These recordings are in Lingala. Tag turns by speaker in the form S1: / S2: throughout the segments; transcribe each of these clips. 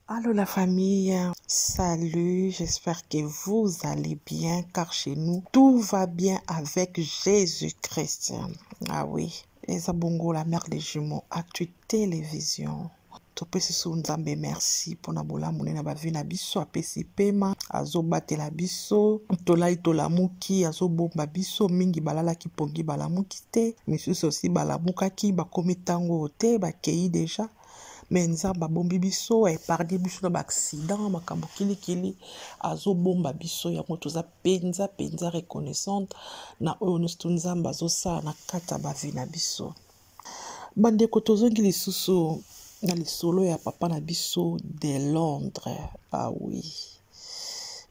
S1: Allô la famille, salut, j'espère que vous allez bien car chez nous tout va bien avec Jésus-Christ. Ah oui, Ezabongo, la mère des jumeaux, Actu Télévision. Topesi su nzambe merci mpona bolamu na bavi na biso apesi pema azobatela biso tolai tolamuki azobomba biso mingi balalaki pongi balamuki te misusu osi balamukaki bakomi ntango te bakei deja me nzambe abombi biso aepargne biso na baaccident makambo kilikili azobomba biso yango toza penza reconnaissante na oyo nyonso to nzambe azosala na kati ya bavi na biso. Bandeko tozongi lisusu na lisolo ya papa na biso de Londres. Ah oui,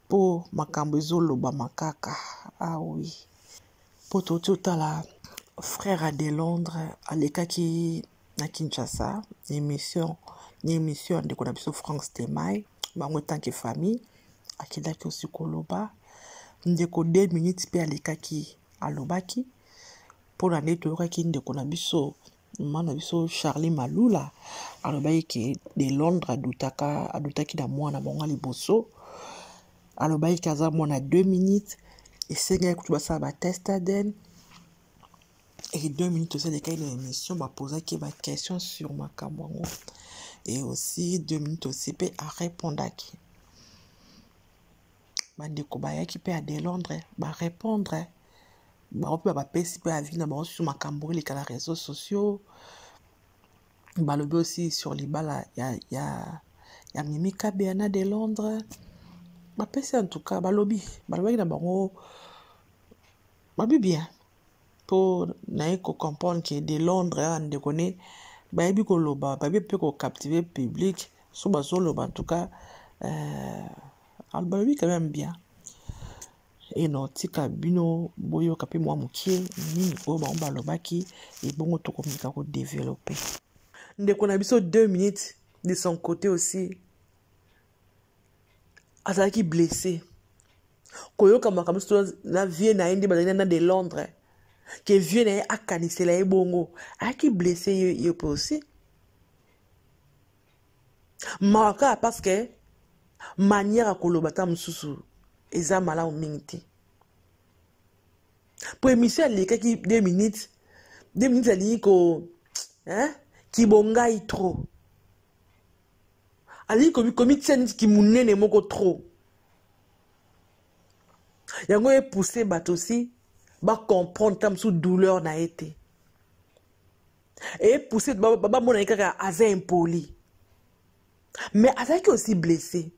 S1: po makambo ezoloba makaka. Ah oui, po toti otala frère de Londres alekaki na Kinshasa émission ndeko na biso France Temai bango tanke famille akendaki osi koloba ndeko 2 minutes pe alekaki alobaki mpona nde toyokaki ndeko na biso mama biso Charlie Malula alobaki ke de Londres adutaki na mwana bango liboso alobaki ke aza mwana 2 minutes esengaki kutu basala batest ADN et 2 minutes aussi de l'émission va poser des questions sur ma caméra et aussi 2 minutes aussi peut à répondre à qui bandeko bayaki pe à de Londres ba répondre ba peut ba pesi pe à vie na ba sur ma caméra les canaux réseaux sociaux ba le aussi sur les bala ya Mimika Béana de Londres ba pesi en tout cas ba lobby na bango ba bien pour naïe ko comprendre que de Londres on de connaît ba yebi ko loba ba peut ko captiver public so ba zo loba en tout cas albalobi quand même bien et non tika bino boyo kapi moi mokie ni o ba on loba ki et bongo to communiquer ko développer ndeko na biso 2 minutes de son côté aussi azalaki blessé koyoka makambo na vie na indi bazali na de Londres que vieux a canisé la bongo a qui blessé yo aussi maka parce que manière à kolobata mususu eza mala mingi pour émission les qui 2 minutes ali ko qui bongai trop ali komi tien qui munene moko trop yango e pousser bat aussi ba comprendre tam sous douleur na été et pousser baba mona kaka aza impoli mais azaki aussi blessé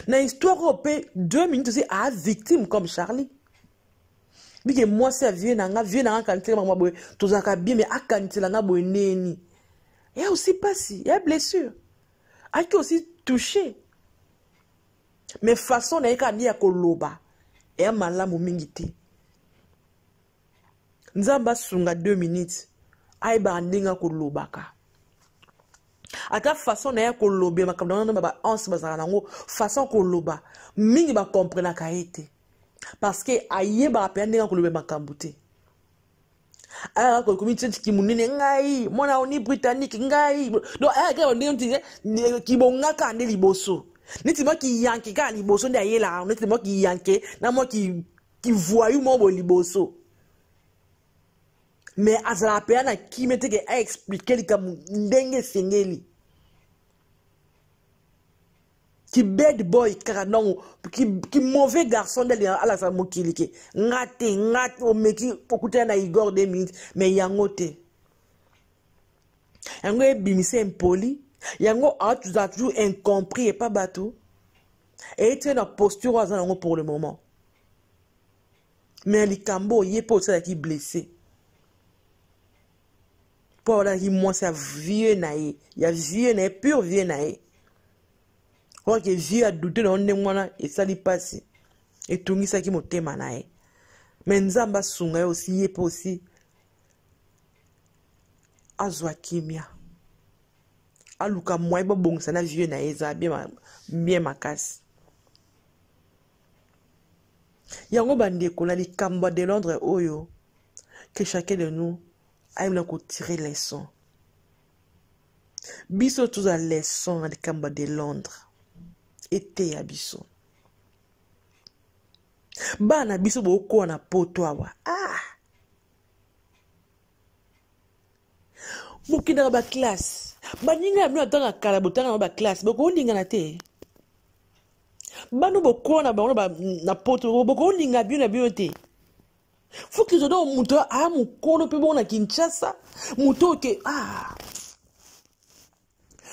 S1: na histoire opé 2 minutes aussi à victime comme Charlie bike moi c'est vieux nanga kanité mama boy tozaka bien mais akanité nga boy neni et aussi passé et blessure aki aussi touché mais façon na ka ni ya koloba et malamu mingi te nzamba sunga 2 minutes aiba ndinga kolobaka ata façon na ya kolobe makambo na ba once bazala nango façon koloba mingi ba comprendre ka été parce que ayeba pe ndinga kolobe makambo te aya ko community ki munene ngai mona oni britannique ngai donc aya ka ndinga ki bonga ka ndeli liboso niti mo ki yanke ka liboso nda yela niti mo ki yanke na mo ki voyou mo bo liboso mais azala pe na ki mete ke a expliquer li kam ndenge sengeli ki bad boy karanon ki mauvais garçon de ala sa mokilike ngate o meki pokuta na Igor 2 minutes mais yango te yango e bimise impoli yango a toujours incompris et pas bateau et tu na posture azango pour le moment mais likambo yepo ça qui blessé pour la qui moi ça vieux nae ya vieux nae pur vieux nae quoi que vieux a douté dans onde mwana et ça li passe et tungi ça qui motema nae mais nzamba sunga aussi yepo aussi azwa kimia aluka moi ba bongisa na vieux nae za bien makasi yango bandeko na likambo de Londres oyo que chacun de nous aime le tirer les sons Biso tous à leçon de Kamba de Londres. Été à biso. Bana biso boko na poto awa. Ah! Mukina ba classe. Baninga mino atanga kala botanga ba classe. Boko ndinga na te. Banu boko na ba na poto boko ndinga bio na bio te. Faut que tu donnes muto a mukono pe bon na Kinshasa. Muto ke ah.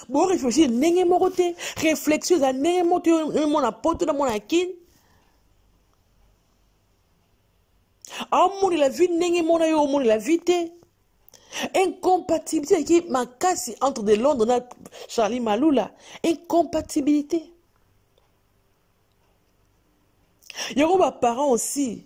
S1: Bon réfléchir nenge moko te. Réflexion za nenge moto mon na poto na mon akin. Amour la vie nenge mon na yo mon la vie te. Incompatibilité qui m'a cassé entre de Londres et Charlie Maloula. Incompatibilité. Il y a des parents aussi.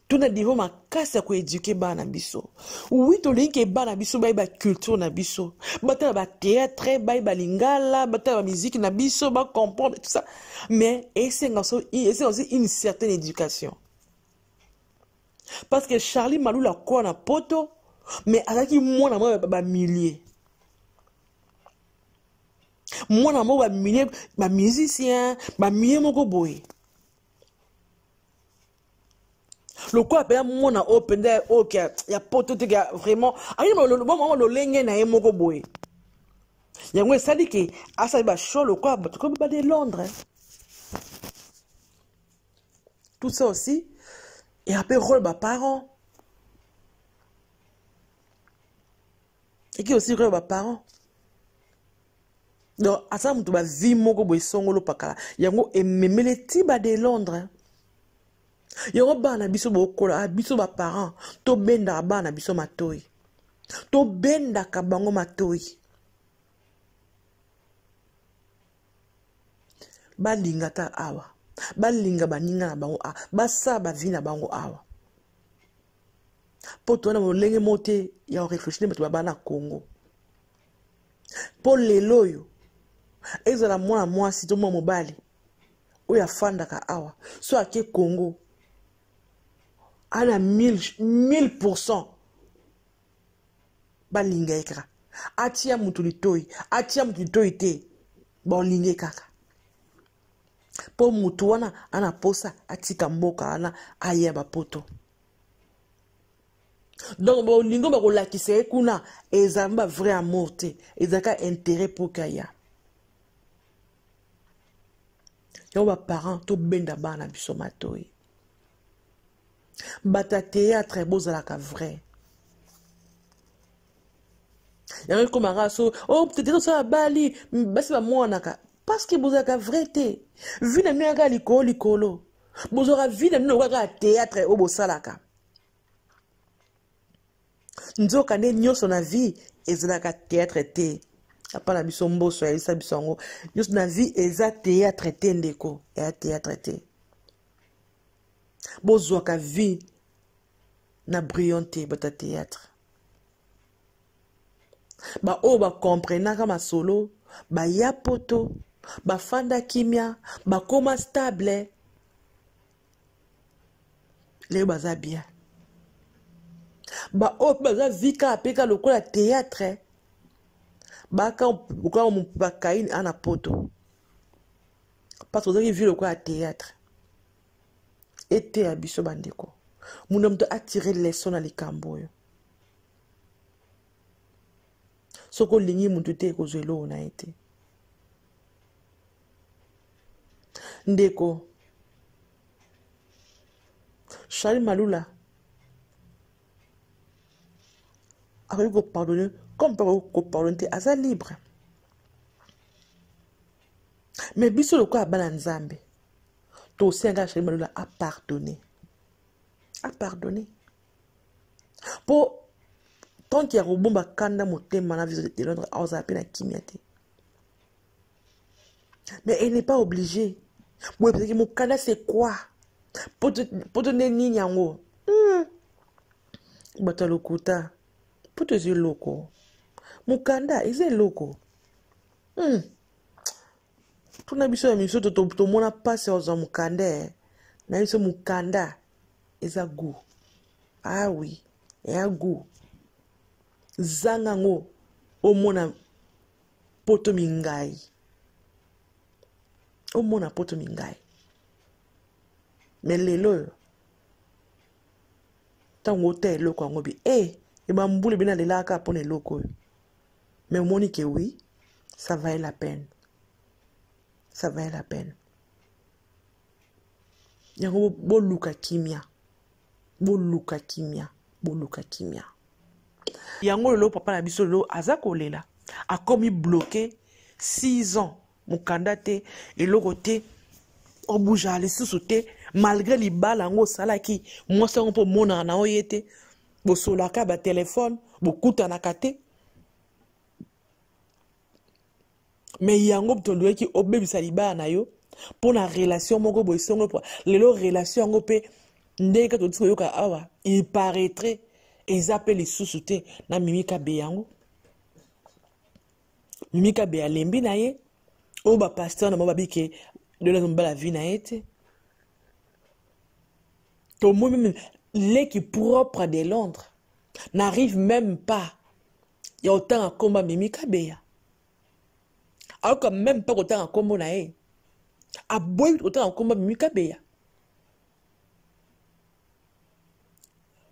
S1: Tout le monde m'a cassé pour éduquer bana biso. Oui, tout le monde est bana biso, ba culture na biso. Bata ba théâtre, ba lingala, bata ba musique na biso, ba comprendre tout ça. Mais c'est aussi une certaine éducation. Parce que Charlie Maloula quoi na poto. Mais avec moi, je suis millier. Moi, je suis millier, musicien, millier mon boy. Le quoi, moi, je open there, ok, il y a pas tout vraiment. Aïe, le moment, le lingue na mon boy. Il y a un ça dit que, à ça, il va chaud, le quoi, comme de Londres. Tout ça aussi, et après, rôle, parents. Et qui aussi rôle, parents. Donc, à ça, tu vas vivre mon boy songolo pakala. Yango et même les tibas de Londres. Yango bana biso bokola, biso ba parents, to benda bana biso matoi. To benda kabango matoi. Ba linga ta awa. Ba linga ba ninga na bango a. Ba sa ba vina bango awa. Po to na molenge mote ya réfléchir mais to ba na Congo. Po leloyo. Ezala mwana mwasi to mwa mobali oya fandaka awa so ake Congo ana 1000% balinga ekaka atia mutu litoi te balinga kaka po mutu wana ana posa atika mboka ana aya bapoto. Donc bolingo bakolakisa kuna ezamba vrai amour te ezaka intérêt pour kaya. Yoba parents to benda bana biso matoi. Bata théâtre bozalaka vrai. Yango comme raso oh peut-être ça bali basi ba mwanaka parce que bozalaka vrai te. Vu na miaka likolo. Bozora vu na miaka théâtre o bosalaka. Nzoka ne nyoso na vie ezalaka théâtre te. Apana biso mboso ya isa bisongo. Nyoso na vie eza théâtre te ndeko. Ya théâtre te. Bozwaka vie na brillante bata théâtre. Ba o ba comprenaka masolo, ba ya poto, ba fanda kimia, ba koma stable. Le baza bien. Ba o baza vika apeka lokola théâtre. Ba ka ba kaini ana poto. Parce que vous avez vu lokola théâtre. Été à biso bandeko. Mon homme doit attirer les sons dans les camboyo. Soko lingi mutute ko zelo na été. Ndeko. Charlie Maloula. Avec vous pardonner, comme par vous pardonner, à ça libre. Mais biso le quoi à Balanzambe. Toi aussi, un gars Charlie Maloula a pardonné. A pardonné. Pour tant qu'il y a un bon bakanda motema na visite de Londres, on a appelé la kimiate. Mais elle n'est pas obligée. Moi, parce que mon Canada, c'est quoi? Pour te neni yango. Bata lokuta. Pour te dire loco. Mon Canada, il est loco. Tout n'a biso ya miso to mona passe aux mon Canada. Na biso mon Canada. Il a goût. Ah oui. Il a goût. Zangango. omona poto mingai. Omona poto mingai. Mais lelo tango te loko yango bi eba mbule bina lelaka pone loko. Mais omoni que oui, ça valait la peine. Ça valait la peine. Yango boluka kimia. Boluka kimia. Boluka kimia. Yango lelo papa na biso lelo aza kolela. A komi bloqué 6 ans. Mukanda te eloko te obuja lisusu te malgré libala yango salaki mwasi yango mpo monaka na oyo ye te bosolaka batelefone bokutanaka te mais yango tolobaki obebisa libala na yo mpo na relation moko boye songo po lelo relation yango mpe ndenge toti koyoka awa il paraîtrait eza mpe lisusu te na Mimi Kabeya yango. Mimi Kabeya alembi na ye oyo bapasteur na mo babike lelo azomba la vie na ye te. To moi même l'équipe propre de Londres n'arrive même pas. Il y a autant à combat Mimi Kabeya. Alors que même pas autant à combat nae. A boy autant à combat Mimi Kabeya.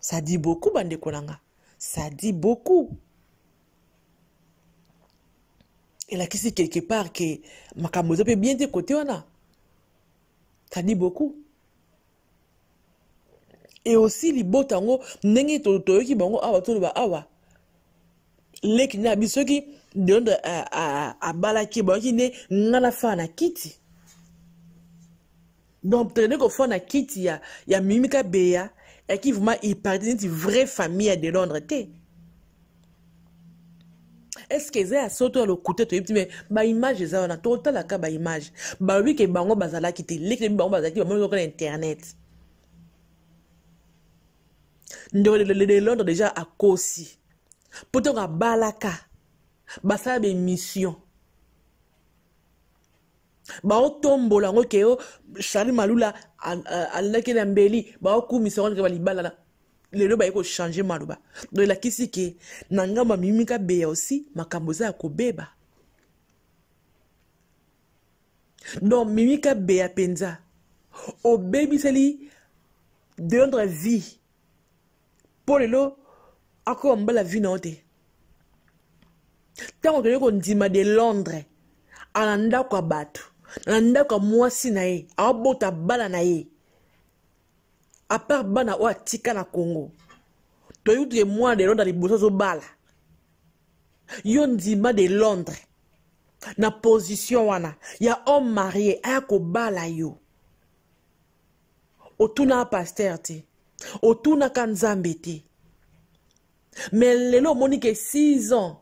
S1: Ça dit beaucoup bande konanga. Ça dit beaucoup. Et là qui c'est quelque part que Makamozo peut bien de côté on a. Ça dit beaucoup. Et aussi les botango nenge toto ki bango awa to ba awa leki na biso ki donde a balaki ba ki ne ngana fa na kiti. Donc tenez ko fa na kiti ya Mimi Kabeya et qui vraiment il partie d'une vraie famille de Londres té. Est-ce que ça soto le côté to mais ba image ça on a total la ka ba image ba wi ke bango bazala kiti leki bango bazaki ba mo ko internet. De Londres déjà à Kosi. Pourtant à Balaka. Basa be mission. Ba o tombo la ngoke o Charlie Malula alaki na mbeli ba o ku mission ke bali balala. Lelo ba iko changer maluba. Donc la kisi ke nangamba Mimi Kabeya aussi makamboza ko beba. Donc Mimi Kabeya penza. O baby seli de notre vie. Pour le lot, à quoi on va la vie note? Tant qu'on dit de Londres, ananda kwa batu, ananda kwa mwasi na ye, abota bala na ye. À part bana wa tika na Congo, to yuti moi de Londres liboso zo bala. Yon dima de Londres, na position wana, ya homme marié, ayako bala yo. Otuna pasteur te. Otuna kanzambe te. Mais lelo monique 6 ans.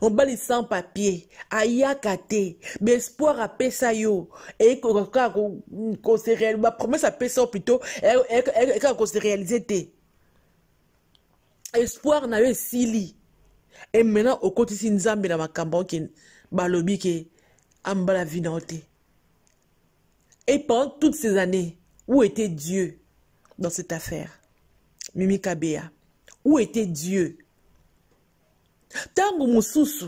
S1: On bali sans papier. Ayaka te. L'espoir a pesa yo. Et qu'on se réalise. Ma promesse a pesa plutôt. Et qu'on se réalise te. Espoir na yo sili. Et maintenant, au côté si nzambe na makambo ki balobi ke ambala vinote. Et pendant toutes ces années, où était Dieu dans cette affaire? Mimi Kabeya, où était Dieu? Tango mususu,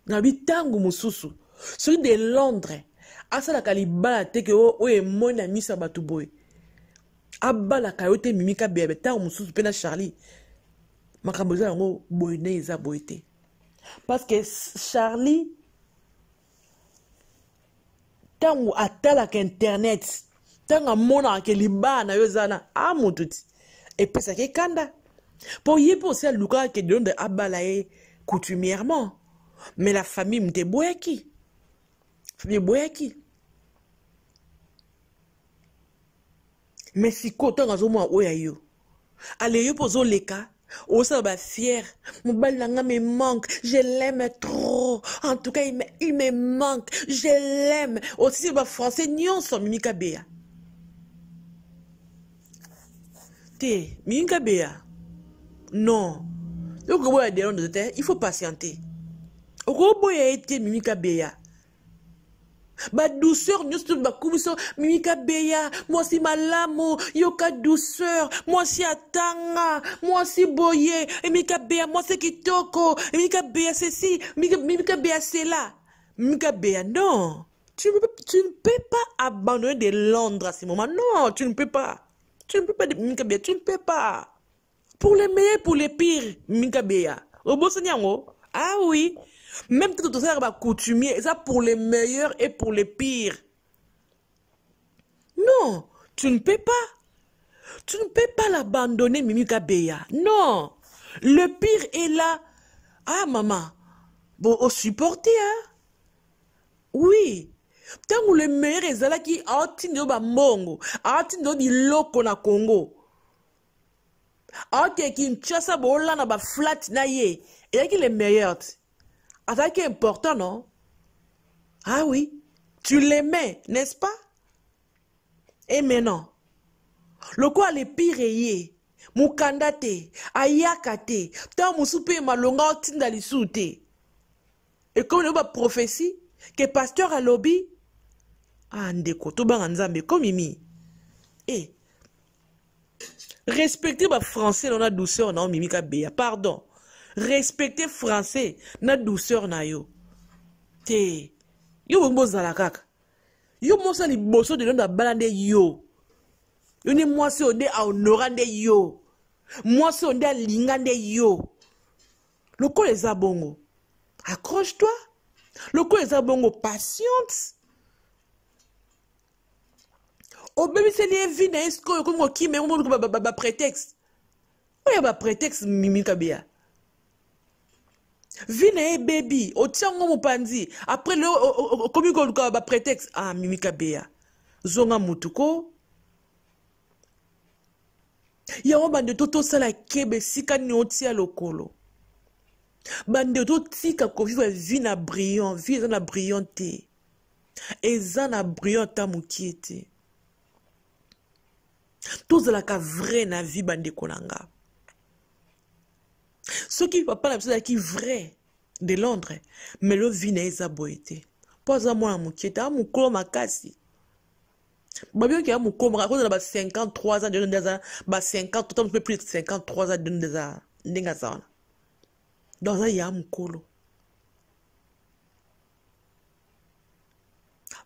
S1: nabi tango mususu, celui de Londres, asala kalibala teke o e mona misa batuboy. Abala kayote Mimi Kabeya, tango mususu pena Charlie. Makamboza yango boyne eza boyte. Parce que Charlie, tango atala ka internet, tango mona ke libana yozana amututi. Et puis ça qui kanda. Pour y penser à Luka qui donne de abalaye coutumièrement. Mais la famille m'était boyaki. Famille boyaki. Mais si koto ngazo moi oyayo. Allez yo poso les cas. Oh ça va fier. Mon balanga me manque. Je l'aime trop. En tout cas il me manque. Je l'aime. Aussi bah français nyon son Mimi Kabeya. Mimi Kabeya. Non. Il faut patienter. Au gros boy a été Mimi Kabeya. Ba douceur, nous sommes bakubiso, mimika beya, moi si malamo, yoka douceur, moi si atanga, moi si boye, mimika beya, moi c'est kitoko, mimika beya ceci, mimika beya c'est là. Mimika beya, non. Tu ne peux pas abandonner de Londres à ce moment. Non, tu ne peux pas. Tu ne peux pas, mimika beya, tu ne peux pas. Pour les meilleurs, pour les pires, mimika beya. Ah oui. Même tout ça va coutumier, ça pour les meilleurs et pour les pires. Non, tu ne peux pas. Tu ne peux pas l'abandonner, Mimika Beya. Non. Le pire est là. Ah, maman. Bon, au supporter, hein. Oui. Tant que le meilleur est là qui a tindo ba mongo, a tindo di loko na Congo. A te Kinshasa bola na ba flat na ye. Et qui les meilleurs. Ah, ça qui est important, non? Ah oui, tu l'aimais, n'est-ce pas? Et maintenant, le quoi le pire est, Mukandate, Ayakate, tant Moussoupé Malonga Tinda Lissoute. Et comme le prophétie, que pasteur a lobby, ah, ndeko, tout bas en Zambie, comme Mimi. Et, respectez le français, on a douceur, non, Mimika Beya, pardon. Respectez français, na douceur na yo. Te, yo mbo zalakaka. Yo monsa li boso de l'onda balande yo. Yo ni mwasi onde a honorande yo. Mwasi onde a lingande yo. Le col les abongo. Accroche-toi. Le col les abongo, patiente. O bébé c'est les vina esko yo comme qui mais on ba prétexte. Oya ba prétexte Mimika Beya. Vine baby, o tiango mopanzi. Après le comme ko ba prétexte ah Mimika Beya. Zonga mutuko. Ya o bande toto sala kebe sika ni otia lokolo. Bande to tika ko vivre vina brillant, vivre na brillante. Ezana brillant ta mukiete. Tous la ka vrai na vie bande kolanga. Ce qui va pas la personne qui vrai de Londres, mais le vin est aboité. Pas à moi à moukieta, à mon colo makasi. Babio qui a mon colo, à cause de 53 ans, de des ans, 50, un peu plus de 53 ans, de des ans, n'engazana. Dans un y'a mon colo.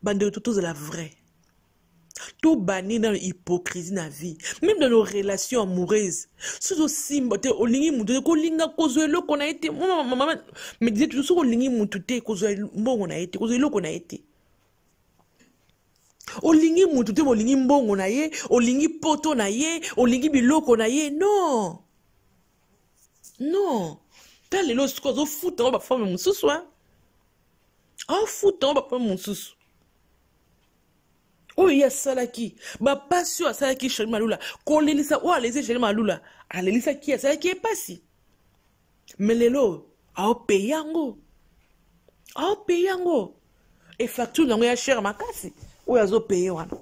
S1: Bande de tout la vraie. Tout banni dans l'hypocrisie dans la vie. Même dans nos relations amoureuses. C'est aussi, au lingi moutou, ko linga kozwelo qu'on a été. Maman me disait toujours au lingi moutou, kozwelo on a été, kozwelo qu'on a été. Au lingi moutou, au lingi mbongo na ye, au lingi poto na ye, au lingi biloko na ye. Non. Non. T'as les lots, au foot, on va faire mon sous, hein. En foot, on va faire mon sous. Oh, il y a Salaki. Ba passion à Salaki chez Malula. Qu'on les lisa, ou à les chez Malula. À les lisa qui est Salaki est passé. Mais les lots, à payango. À payango. Et facture n'a rien cher ma casse. Ou à zo payer wana.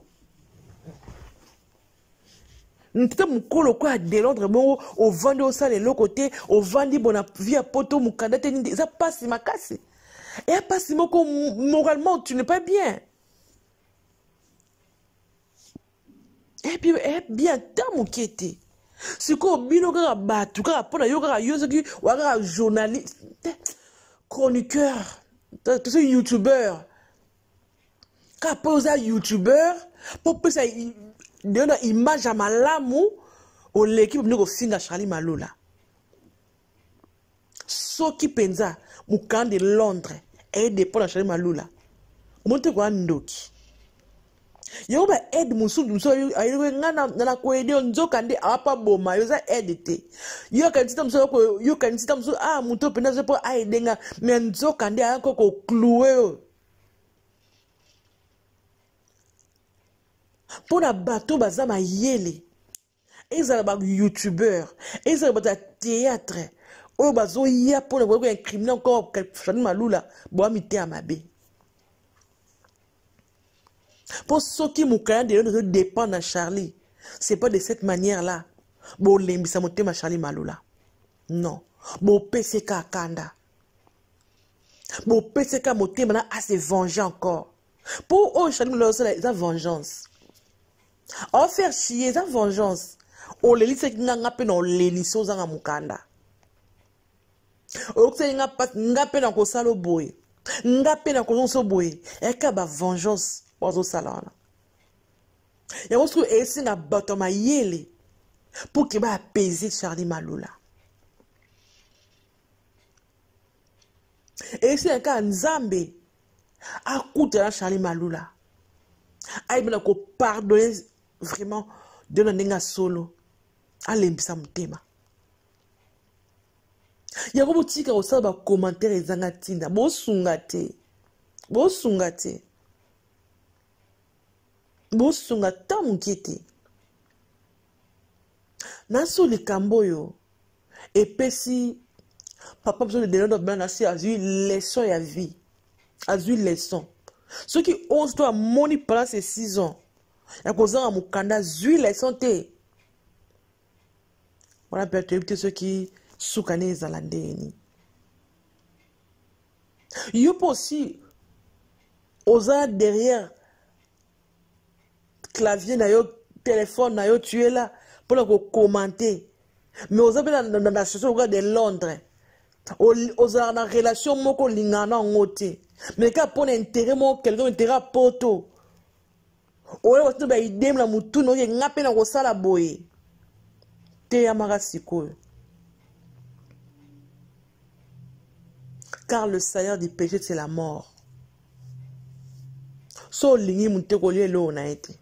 S1: N'était mon colo quoi de Londres, bon, au vendre au sale l'autre côté, au vendre bon via poto mukandate ni ça passe ma casse. Et à passe moralement tu n'es pas bien. Et puis, bien, tant mon qui était. C'est comme bino kaka batu, kaka pona yo kaka yo qui waka journaliste, chroniqueur, tout ce youtubeur. Kaka posa youtubeur, pour que ça donne une image à malamu au l'équipe de finga Charlie Malula. So qui pensa, moukan de Londres, et dépend à Charlie Malula. Monte quoi ndoki. Yo ba aide musu ayo ngana na ko ede nzoka nde apa boma yo za aide te yo kan sita musu ko yo kan sita musu ah muto pena zo po aide nga me nzoka nde anko ko cloué yo pour la bateau baza mayele ezala ba youtubeur ezala ba théâtre o bazo ya pour le ko incriminer encore Charlie Malula bo mi te amabe. Pour ceux qui m'ont dépend de Charlie, c'est pas de cette manière-là. Bon, l'embissa monte ma Charlie Malula. Non. Bon, PCK Kanda. Bon, PCK monte maintenant à se venger encore. Pour eux, Charlie Malula, c'est la vengeance. On faire chier, c'est la vengeance. On les lit, c'est qu'il y a un peu dans les lissos dans Mukanda. On sait qu'il y a un peu dans le salo boy. Il y a un peu dans le salo boy. Et qu'il y a une vengeance dans le salon. Et on se trouve ici dans le bâtiment yéli pour qu'il va apaiser Charlie Malula. Et ici, il y a un Nzambe à côté de Charlie Malula. Il y a pardonner vraiment de la solo. Allez, ça me tema. Il y a un petit qui a commentaire et zangatinda. Bo sungate. Bo sungate. Bo sungata mukete. Naso le kamboyo. Et pesi. Papa besoin de donner notre bien assez. A eu leçon et à vie. A eu leçon. Ceux qui osent toi moni pendant ces 6 ans. Il y a cause à Mukanda. A eu leçon te. Voilà peut-être ceux qui soukane zalandeni. Il y a aussi osa derrière clavier na yo téléphone na yo tu es là pour le commenter. Mais osa dans la situation de Londres. Osa na relation moko lingana ngote. Mais quand pour intérêt mo quelqu'un intérêt poto. Oye osa ba idem la mutu no ye ngape na kosala boye. Te yamara sikoyo. Car le salaire du péché, c'est la mort. So lingi munte kolie lo na été.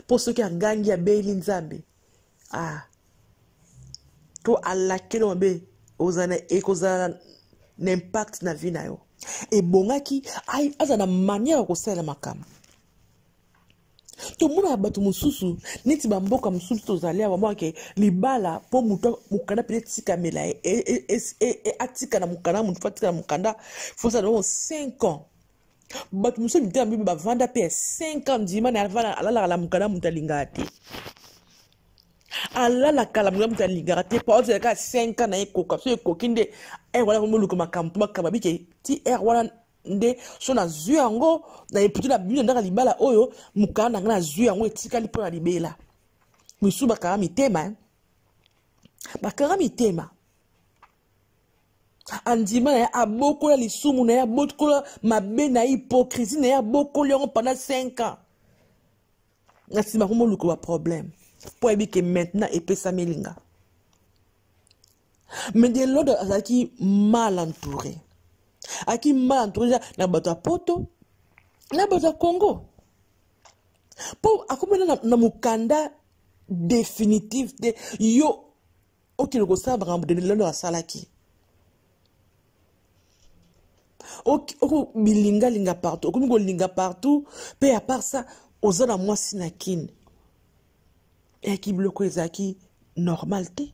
S1: Pour ceux qui ont gagné à Beilin Zambi. Ah. To ala kelo be ozana e kozana n'impact na vie na yo. Et bongaki ai azana manière ko sala makam. To muna batu mususu neti bamboka mususu tozali aba ke libala po muto mukanda peut-être sikamela et atika na mukanda mutu fatika na mukanda faut ça dans 5 ans. Batu mususu mitambi ba vanda pe 5 ans dima na ala la mukanda mutalingati. Ala la kala mutalingati pa oze ka 5 ans na ekoka so ekokinde wala ko muluko makampu makaba bike ti wala nde so na zwi yango na eputu na bino ndaka libala oyo mukanda ngana zwi yango etikali po na libela misu bakara mitema bakara mitema andima na ya abokola lisumu na ya abokola mabe na hypocrisie na ya abokola yango pendant 5 ans na sima ko moluko ba problème po ebi que maintenant epesa melinga mais de l'autre azaki mal entouré. Aki mal entouré na bato poto na bato Congo po akomena na mukanda définitif de yo okilo ko sabra de lelo asalaki oko bilinga linga partout okomi ko linga partout pe à part ça ozana mwasi na kin et qui bloque ezaki normalité.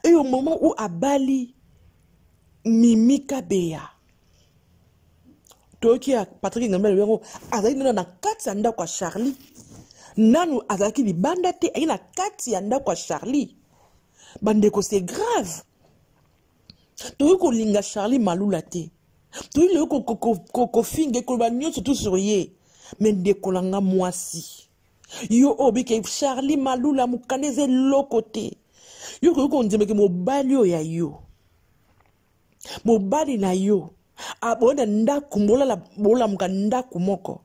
S1: Et au moment où à Bali Mimika Beya Toki a Patrick Ngamel Wero azaki na kati anda kwa Charlie nanu azaki libanda te ina kati anda kwa Charlie bandeko c'est grave toki ko linga Charlie Malula te toki le ko finge ko ba nyonso tout sur ye mais ndeko langa mwasi yo obike Charlie Malula mukandeze lokote yo ko ndimeke mobali ya yo mobali na yo abona ndaku mbola la bola mukanda kumoko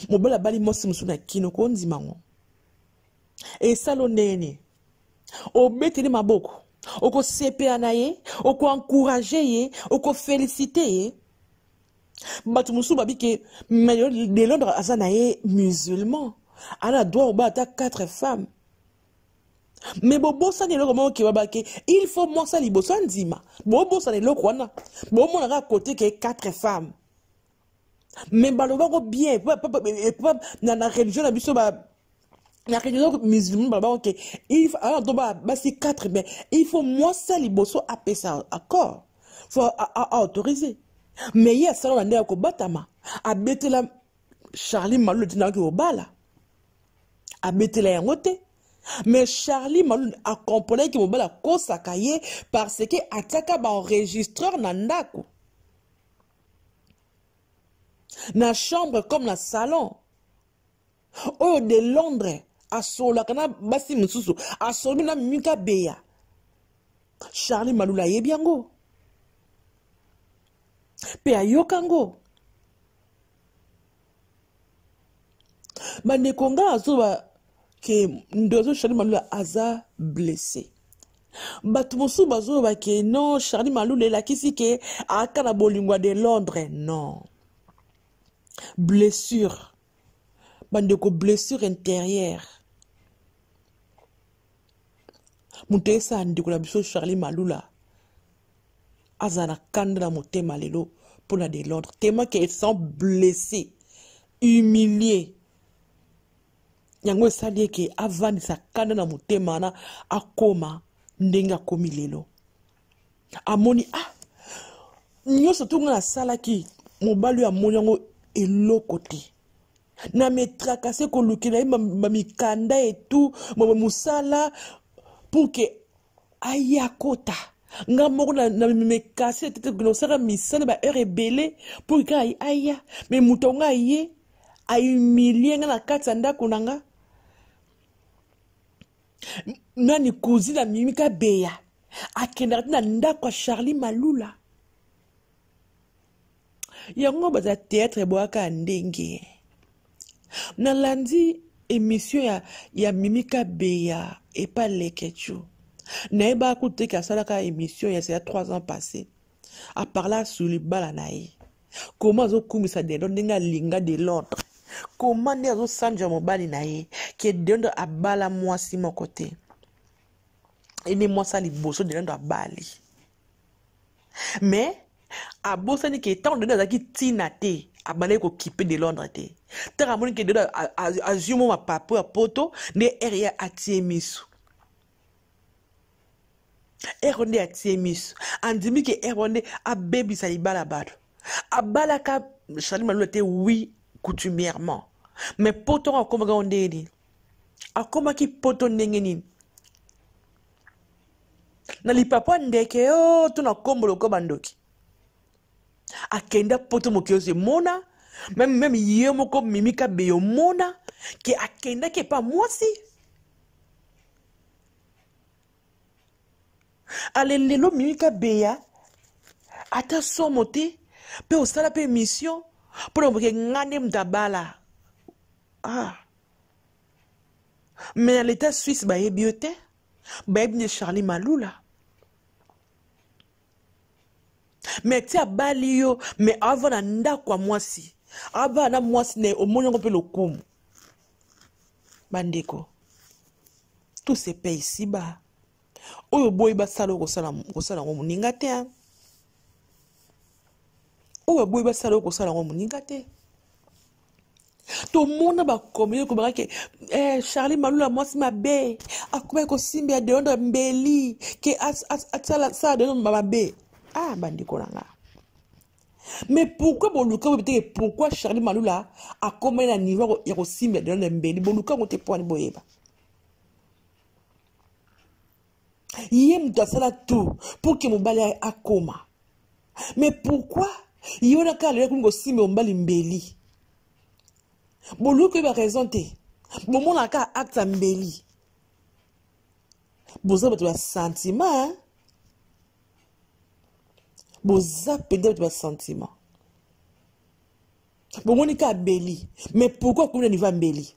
S1: mobala bali mosi musuna kino ko ndimango e salonene obeteli maboko oko sepea na ye oko encourager ye oko féliciter ye batu musu babike meilleur de Londres azana ye musulman ana doit obata 4 femmes. Mais bobo ça ne le comment qui va baquer il faut moi ça liboso ndima bobo ça ne le kwana bobo on a à côté que 4 femmes mais baloba ko bien na la religion na biso ba la religion musulmane ba OK il faut alors doba ba c'est 4 mais il faut moi ça liboso appeler ça accord faut autoriser mais il y a ça on a ko batama a betela Charlie Malula dina ko bala a betela yangote. Mais Charlie Malula a compris que mobile a kosakaye parce que ataka ba enregistreur nandako. Na chambre comme na salon. Oyo de Londres. Asola kana basi mususu. Asola na mika beya. Charlie Malula yebiango. Pe ayokango. Bande konga azoba ke ndozo Charlie Malula aza blessé. Batumusu bazoba ke non Charlie Malula la kisi ke akana bolingwa de Londres non. Blessure. Bande ko blessure intérieure. Mutesa andiko la biso Charlie Malula. Azana kanda motema lelo pour la de Londres. Tellement qu'ils sont blessés, humiliés. Yango sali ke avant sa kanda na motema na akoma ndenga komi lelo. Amoni nyoso tunga na sala ki mobali amoni yango elokoti. Na me tracasser ko lukina mamikanda et tout, musala pour que ayakota. Nga moko na me casser tete ko sala misana ba rebelle pour que aya mais mutonga ye a humilier nga na katanda kunanga. Nani cousine mimika beya akenda na ndako Charlie Malula. Yango baza théâtre boaka ndenge. Na lundi émission ya mimika beya et pas lekechu. Naeba écouté ka salaka émission il y a 3 ans passés. A parler sur le balanaï. Comment zo kumisa de ndinga linga de Londres. Comment ne zo sanja mobali naï qui donne à bala moi si mon côté. Et ne moi ça li bosso de à bali. Mais a bossa ni ke tant de zaki tinate a balé ko kipe de Londres te. Tera moni ke de a jumo ma papo a poto ne eria atie misu. Eronde atie misu. Andimi ke eronde a baby sa ibala bado. A balaka Charlie Malula te oui coutumièrement. Mais poto a koma gonde ni. A koma ki poto ndengeni. Na li papa ndeke tu na kombolo ko bandoki. Akenda poto mokioze mona même yemo ko mimika beyo mona ke akenda ke pa mwasi. Ale lelo mimika beya ata somote pe osala pe mission pour que ngane mdabala. Mais à l'état suisse ba yebiote ba yebne Charlie Malula. Mais tia balio mais avant na ndako mwasi. Aba na mwasi ne omonyo pe lokumu. Bandeko. Tout se paye ici bas. Oyo boy ba salo ko sala ngo muninga te. Oyo boy ba salo ko sala ngo muninga te. Tout le monde ba komé ko ba ke Charlie Malula mwasi mabe. Akuma ko simbe ya de onda mbeli ke atala sa de onda mabe. Bandiko nanga. Mais pourquoi Boluka peut-être pourquoi Charlie Malula a comme un niveau et aussi mais dans le mbeli Boluka on te point boyeba. Yem doit ça tout pour que mon bali a coma. Mais pourquoi yona ka le ko aussi mais on bali mbeli. Boluka va raisonner. Bon mon aka acte mbeli. Boza ba sentiment. Boza peut-être de sentiment. Bon, on est Beli. Mais pourquoi qu'on est niveau Beli?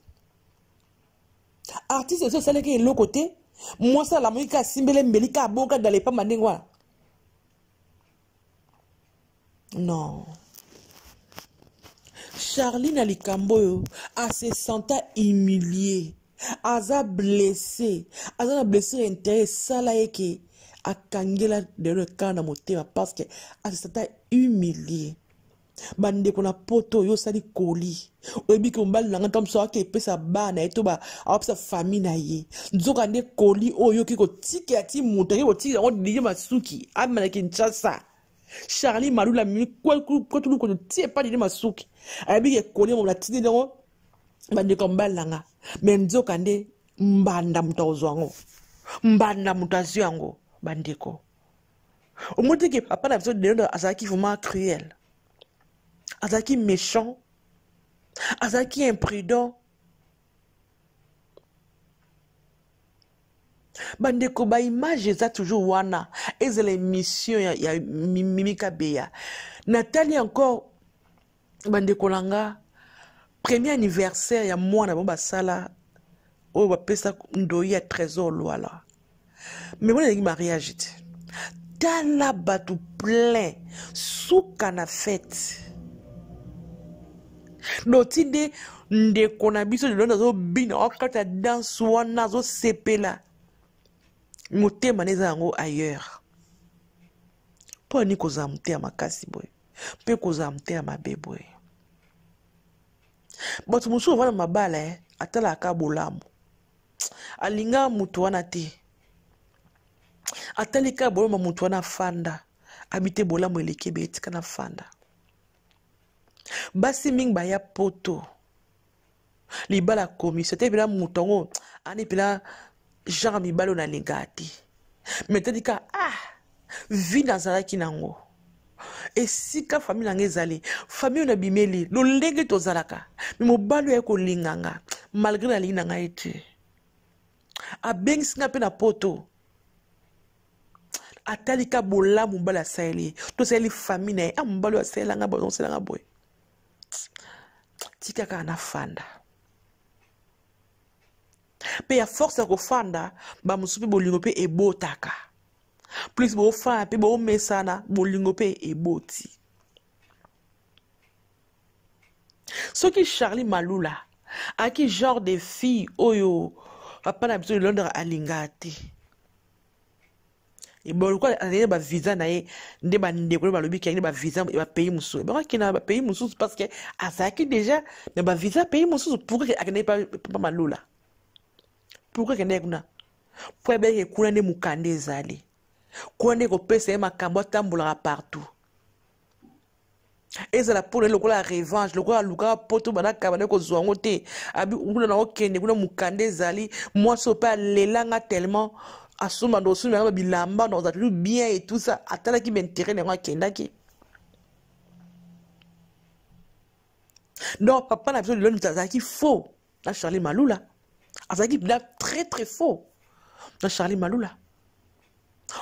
S1: Artiste, c'est ça qui est l'autre côté. Moi, ça, la musique a simbelé Beli, qui a boca dans les pas mandingwa. Non. Charlie Nalikamboyo a se senti humilié. Aza blessé. Aza blessé intérêt. Ça là est que. A kangela de le kana motema parce que a se sentait humilié. Bande kona poto yo sali koli. Obi ko mbal na ngam so ke pesa bana eto ba a sa famille na ye. Nzoka nde koli oyo ki ko tiki ati muto ko tiki on dije masuki. Amana Kinshasa. Charlie Malula mi ko tulu ko tie pas dije masuki. Abi ke koli mo la tini ngo bande ko mbal nga. Mais nzoka nde mbanda mutozwango. Mbanda mutaziango. Bandeko. Au moins que papa n'a besoin de asaki vraiment cruel. azalaki méchant, azalaki imprudent. Bandeko ba image eza toujours wana, ezala émission ya Mimi Kabeya. Nathalie encore bandeko langa premier anniversaire ya mwana bo basala o ba pesa ndoyi ya trésor lwala. Mais moi les mariage te. Tala batu plein souka na fête. Notinde ndeko na biso de londa zo bina okata danse wana zo sepela. Motema neza yango ailleurs. Po ni koza mte makasi boy. Pe koza mte mabe boy. Batu musu wana mabala atala aka bolamu. Alinga mutu wana te. Atalika bolama mutu wana fanda. Habite bolamu elekebe etika na fanda. Basi ming baya poto. Libala commission te bila mutongo ani bila genre mibalo na lingati. Metadika vi nazalaki nango. Esika famille nange ezali, famille na bimeli, lo lenge tozalaka. Mais mobalo ya ko linganga malgré la linganga ete. Abengisinga pe na poto. Atalika bola mobala saeli. To saeli famille na mbalo ya saelanga bo selanga boy. Tika kana fanda. Pe ya force ya kofanda ba musupi bolingo pe ebotaka. Plus bo fa pe bo mesana bolingo pe eboti. Ce qui Charlie Malula a qui genre de fille oyo papa na biso Londres alingati. Et bon quoi aller ba visa na ye nde ba ndeko ba lobi ki ba visa ba pays musu. Ba ki na ba pays musu parce que azaki déjà na ba visa pays musu pour que akene pas Malula. Pourquoi kende kuna? Pour que kuna ne mukande ezali. Kuna ne ko pesa makambo tambola partout. Ezala pour le la revanche, le quoi luka poto bana kabane ko zongo te. Abi kuna na okende kuna mukande ezali, moi so pas lelanga tellement asuma ndo suma bilamba dans tout bien et tout ça. Atala ki m'intérêt na kenda ki. Non, papa n'a besoin de l'homme qui faux. Là Charlie Malula. Azaki là très très faux. Dans Charlie Malula.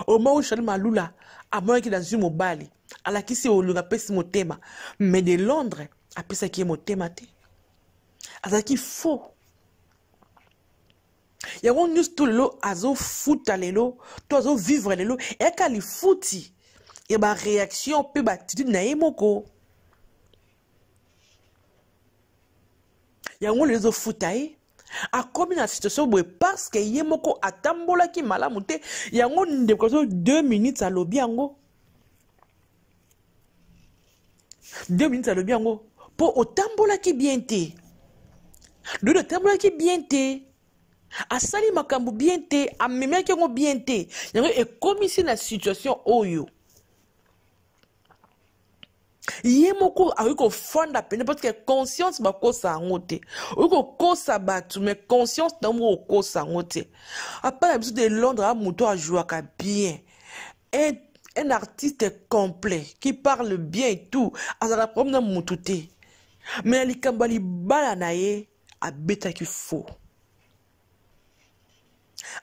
S1: Au moment où Charlie Malula a moins qui dans une mobile, à la qui c'est au lunga pesi motema, mais de Londres, a pesa qui est motema te. Azaki faux. Ya on news tout le lot, azo foot à l'élo, toi azo vivre l'élo, et quand il fouti, et ba réaction peut ba attitude na emoko. Ya on les o foutaye. A comme une situation parce que yemoko atambola ki malamute yango ndeko 2 minutes à lobby yango 2 minutes à lobby yango pour otambola ki bien te de otambola ki bien te asali makambu bien te amemia ki yango bien te yango e comme ici na situation oyo yemoko a ko fonda pene parce que conscience ba ko sa ngote o ko sa batu mais conscience na mo ko sa ngote après l'habitude de Londres a muto a jouer ka bien un artiste complet qui parle bien et tout azala problème na mutu te mais likambali bala na ye a beta ki faux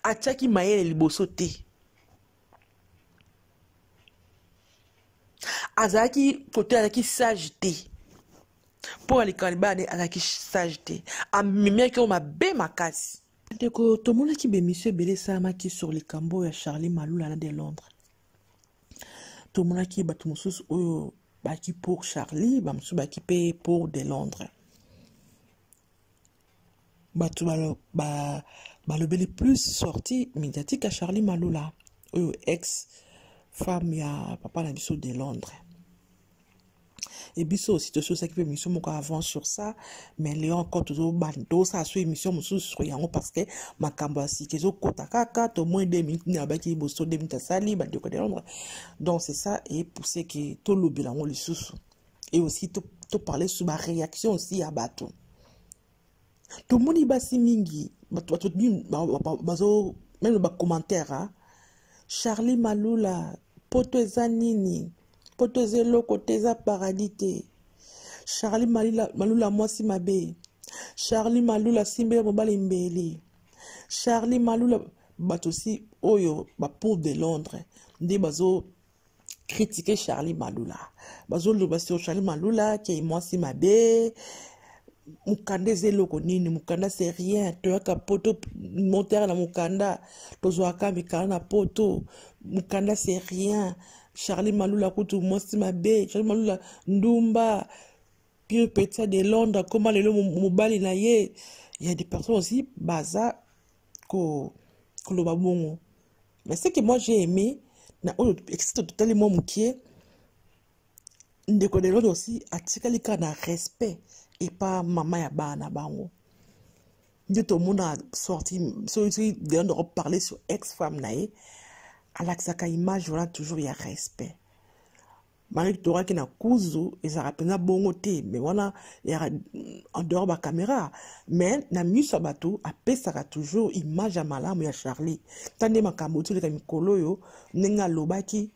S1: a tchaki mayele liboso te azaki côté azaki sagité pour les cannibales azaki sagité a mimia ki ma be makasi ndeko tomona ki be monsieur belé sama ki sur les cambo ya Charlie Malula de Londres tomona ki batu mususu oyo baki pour Charlie ba mususu baki pe pour de Londres batu ba le belé plus sorti médiatique à Charlie Malula oyo ex femme ya papa na biso de Londres. Et biso situation ça qui fait émission moko avant sur ça mais Léon encore toujours bando ça sur émission musu sur yango parce que makambo asi kezo kota kaka to moins 2 minutes na baki boso 2 minutes sali ba de Londres. Donc c'est ça et pour ce que to lobela ngo lisusu et aussi to parler sur ma réaction aussi à bateau. To moni basi mingi bato bazo même le commentaire hein? Charlie Malula poto eza nini poto eza eloko te eza paradis te Charlie Malula mwasi mabe. Charlie Malula simbe mobali mbeli. Charlie Malula batosi oyo ba pour de Londres. Ndi bazo critiquer Charlie Malula. Bazo le basi Charlie Malula qui est mwasi mabe. Mukanda zeloko nini, mukanda c'est rien. Toyaka poto monter na mukanda. Tozoaka mikana na poto. Mukanda c'est rien. Charlie Malula kutu mwasi mabe. Charlie Malula ndumba. Puis petit de Londres, comment le mobile na ye. Il y a des personnes aussi, baza, ko le babongo. Mais ce que moi j'ai aimé, na existe totalement moukier, ndeko de Londres aussi, atikalika na respect, et pas maman ya ba na bango. Ndi tout le monde a sorti, celui de Londres parler sur ex-femme na ye, à l'axaka image, voilà toujours il y a respect. Malgré que tu as kuzu et ça rappelle bongo te mais voilà en dehors de la caméra mais na miso bato apé ça toujours image à malamu ya Charlie tande makambo tu le kamikolo yo nenga lobaki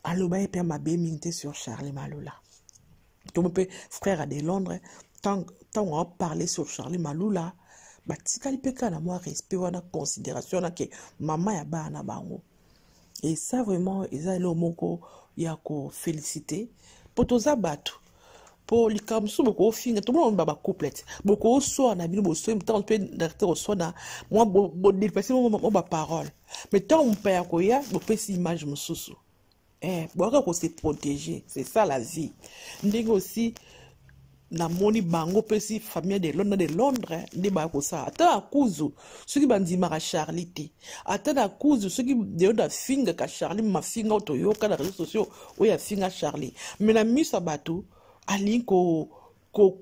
S1: aloba et père mabe minte sur Charlie Malula tout mon père frère de Londres tant on a parlé sur Charlie Malula batikali peka na moi respect wana considération na ke maman ya bana bango. Et ça vraiment, ils ont le mot qu'il y a qu'à féliciter. Pour tous les bateaux, pour les camsous, beaucoup de filles, tout le monde va couplette. Beaucoup de soins, on a bien beau soin, tant on peut d'arrêter au soin, moi, bon, dépasser ma parole. Mais tant on peut accueillir, on peut s'imaginer mon sous. Bon, on se protéger, c'est ça la vie. Nous aussi, na moni bango pesi famille de Londres ndi ba ko sa ata akuzu soki bandima ka Charlie te ata na akuzu soki de da finga ka Charlie ma finga to yoka na réseaux sociaux o ya finga Charlie mais na misa bato alinko ko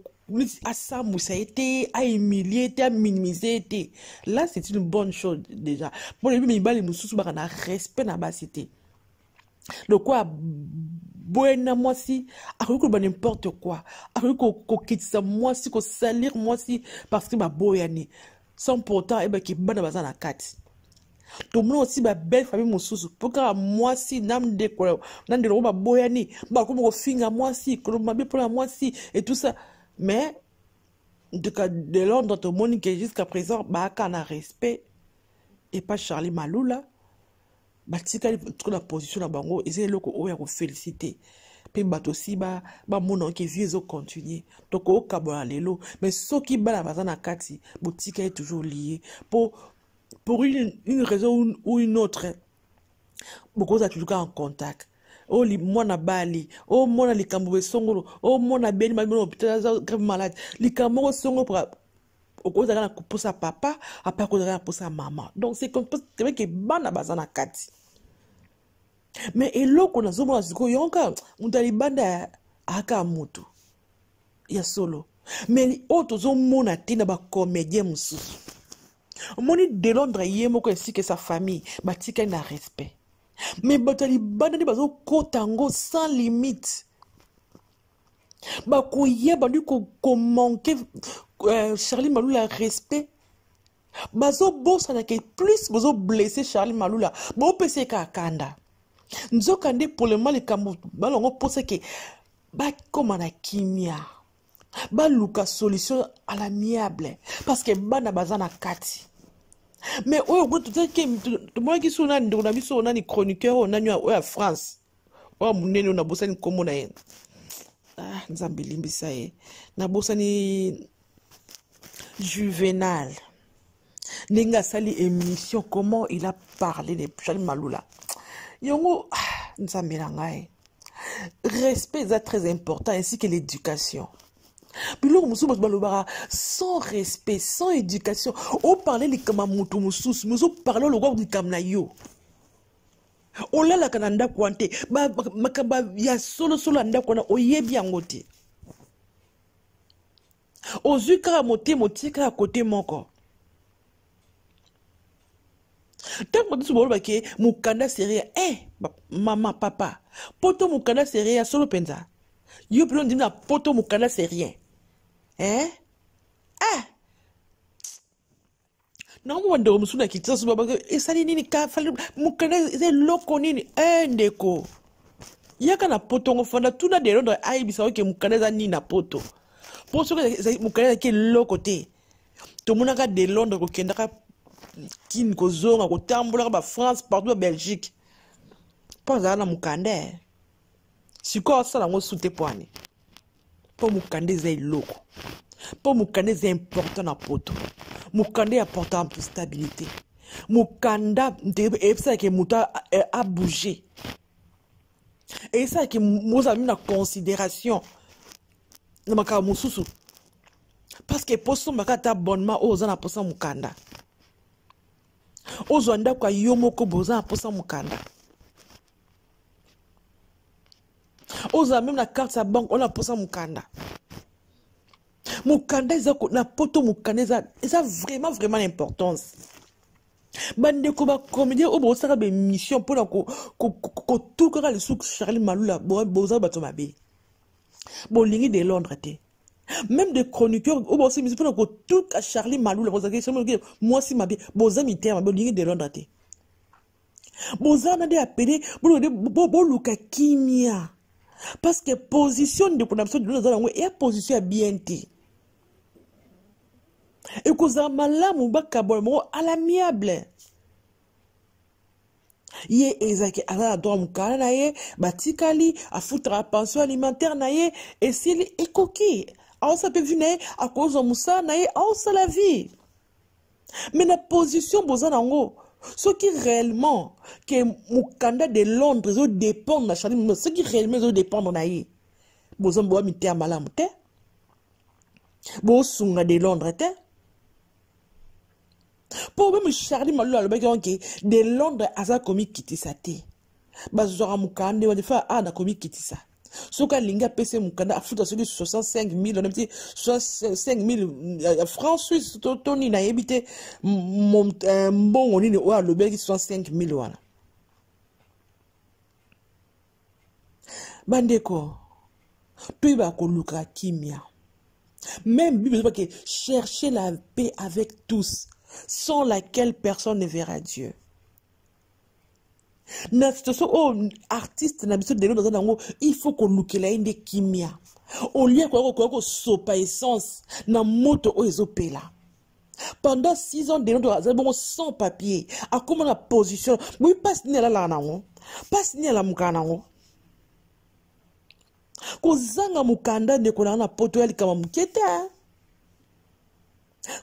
S1: asamu ça a été à humilier à minimiser là c'est une bonne chose déjà pour les mibali mususu ba na respect na basité le quoi buena moi si ako ba n'importe quoi ako ko kitsa moi si ko salir moi si parce que ba boyani sans pourtant et ba ki bana bazana kati to mno aussi ba belle famille mususu pourquoi moi si nam de ko nan de ba boyani ba ko finga moi si ko mabe pour moi si et tout ça mais de cas de Londres tout monde qui jusqu'à présent ba kana respect et pas Charlie Malula batika la position na bango ezeli loko oya ko féliciter pe bato si ba mona ke vie zo continuer donc o kabona lelo mais soki bana bazana kati botika est toujours lié pour une raison ou une autre beaucoup ça toujours en contact oh li mwana bali oh mona likambo songolo oh mona beni ma hôpital grave malade likambo songolo pour au pour sa papa après pour sa maman donc c'est comme que bana bazana kati mais eloko na zomo na ziko yonka mutalibanda aka mutu ya solo mais auto zo mona tina ba comédien mususu moni de Londres yemo ko ainsi que sa famille batika na respect mais batalibanda ni bazo kotango sans limite ba ko yeba ni ko manquer Charlie Malula respect bazo bossa na ke plus bazo blesser Charlie Malula bo pese ka kanda nzokande pour le mal kambo balongo pose ke ba koma na kimia ba luka solution à l'amiable parce que bana bazana kati mais oyo go tout que moi qui sona ndo na biso na ni chroniqueur on a oya France o munene na bosani komo na yena nzambe limbisa ye na bosani Juvenal Ninga sali émission comment il a parlé de Charlie Malula yongo nzambelangai respect est très important ainsi que l'éducation bilo musuba balobara sans respect sans éducation on parlait les kamamutu mususu muso parler le gwa kamna yo on la kananda kwante ba makaba ya solo anda kona oyebi yangote ozuka motika côté moko tant que tu vois que mukanda seria maman papa poto mukanda seria solo penza yo plon dina poto mukanda seria na mwando musuna kitasa baba esali nini ka fali mukanda ze loko nini ndeko yaka na poto ngo fanda tuna de Londres aibisa ke mukanda ni na poto pour ce que mukanda ke loko te to munaka de Londres ko kendaka kin ko zonga ko tambola ba France partout Belgique pas na mukanda siko sala ngo sute poani po mukanda zai loko po mukanda zai important na poto mukanda important pour stabilité mukanda et ça que muta a bougé et ça que nous avons une considération na maka mususu parce que poso makata abonnement oza na posa mukanda ozo anda kwa yomoko boza na posa mukanda ozo même na carte sa banque on a posa mukanda mukanda na poto mukanda ça vraiment l'importance bande ko ba comédien o bo saka be mission pour ko tout ka le souk Charlie Malula boza bato mabe bolingi de Londres te même des chroniqueurs o bo se mission pour ko tout à Charlie Malula boza ke moi si mabe boza mi terme bolingi de Londres te boza na de appeler bo luka kimia parce que position de production de Londres et position bien te et que ça malamu bakabolo à l'amiable ye ezaki ala droit mukana na ye batikali afutra pension alimentaire na ye et s'il ekoki a ça peut venir à cause de musa na ye a ça la vie mais la position bozana ngo ce qui réellement que mukanda de Londres zo dépend na Charlie ce qui réellement zo dépend na ye bozan bo mi te malamu te bo sunga de Londres te pour même Charlie Malula le bec de Londres à ça commis quitter sa té bazora mukande on fait na commis quitter ça soka linga pc mukanda afuta celui 65 000 on a dit 65 000 francs suisses toni na habité mon bon on est le bec 65 000 wana bandeko puis ba ko luka kimia même bible pas que chercher la paix avec tous sans laquelle personne ne verra Dieu. Na situation artiste na biso de l'eau dans un il faut qu'on nous kela inde kimia. Au lieu qu'on sopa essence na moto o ezopela. Pendant 6 ans de l'eau sans papier, à comment la position, oui passe ni la nango, passe ni la mukana ngo. Ko zanga mukanda de ko na poto ya kama muketa.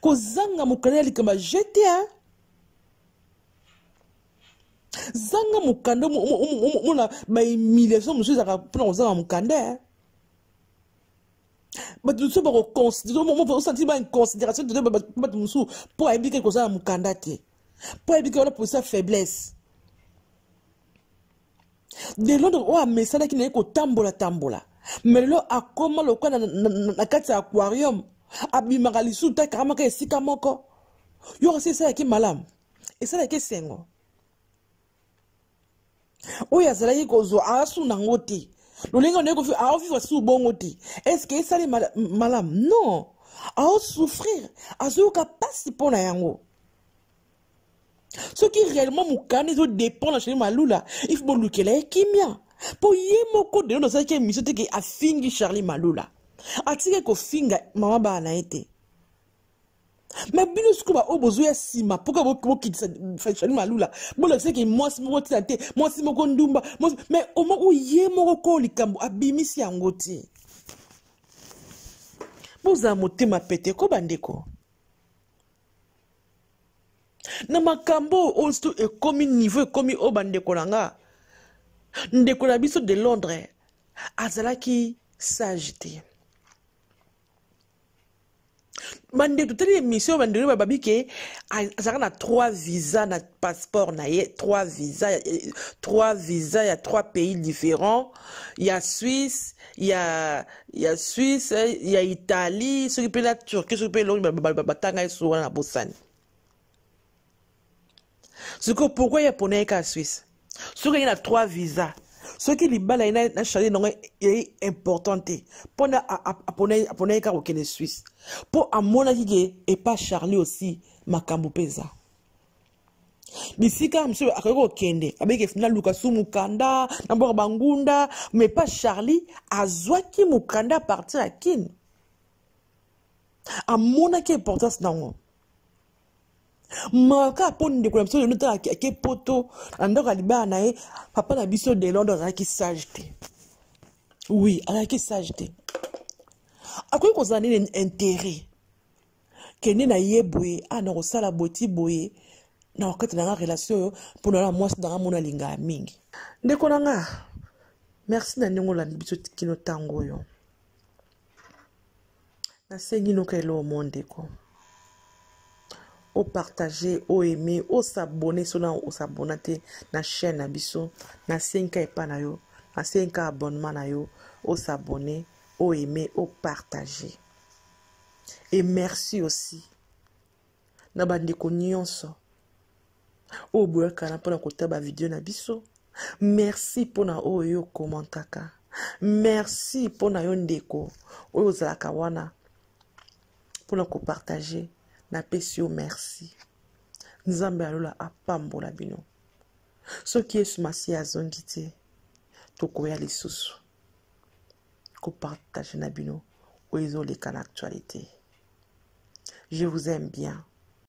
S1: Ko zanga mukanda likamba GTA zanga mukanda mona ba humiliation monsieur zaka pour zanga mukanda ba tu so ba ko considérer mo senti ba une considération de ba musu pour éviter que ça mukanda te pour éviter qu'on a pour sa faiblesse de l'autre o amesana ki na ko tambola mais là a comment le quoi na kati aquarium abimaka lisuta karamaka esika moko yo c'est ça qui malam et ça qui sengo oya zala yiko zo asu na ngoti lolinga ndeko fi a vivre sous bongoti est-ce que ça malam non a souffrir azuka pasi pona yango ce qui réellement mukani zo dépend la chez Malula il faut lukela kimia pour yemoko de no ça qui mission te ki afingi Charlie Malula atike ko finga mama ba na été mais bino siko ba obozo ya sima pourquoi bo kitisa Charlie Malula bo le c'est que moi si mo tante moi si mo ko ndumba mais au moment où yemoko ko likambo abimisi angoti boza motema pete ko bandeko na makambo on sto e komi niveau komi o bandeko nanga ndeko na biso de Londres azalaki sagité bande toute l'émission bande babike azaka 3 visas na passeport na ye 3 visas il y a 3 pays différents il y a Suisse il y a Suisse il y a Italie ce qui peut la Turquie ce qui peut l'autre batanga sur na bosani ce que pourquoi il y a poney ka Suisse ce qu'il y a 3 visas ce qui li bala ina Charlie non est importante pour poney ka au Suisse pour amona qui et pas Charlie aussi makambo pesa Bisika monsieur akako kende avec final Lukasu mukanda n'abord bangunda mais pas Charlie azwaki mukanda partir à kin a mona qui importance nango maka pon de ko monsieur nota ke poto andoko liba na e papa na biso de l'ordre qui sagete oui avec sagete akoki kozala nini intérêt kende na ye boye na kosala boti boye na wakati na nga relation pour na mwasi na nga mona linga mingi ndeko na nga merci na ndenge olandi biso kino ntango oyo nasengi noka elo mondeko o partager o aimer o s'abonner sona o s'abonner te na chaîne na biso nasengi ka epa na yo nasengi ka abonnement na yo o s'abonner o aimer o partager et merci aussi na bandeko nyonso o boyaka na pona kotaba video na biso merci pona oyo commentaka merci pona yo ndeko oyo zalaka wana pona ko partager na pesi yo merci nzambe alola apambola bino soki yesu masi azongi te tokoya lisusu ko partager na bino oyo ezoleka na actualité. Je vous aime bien.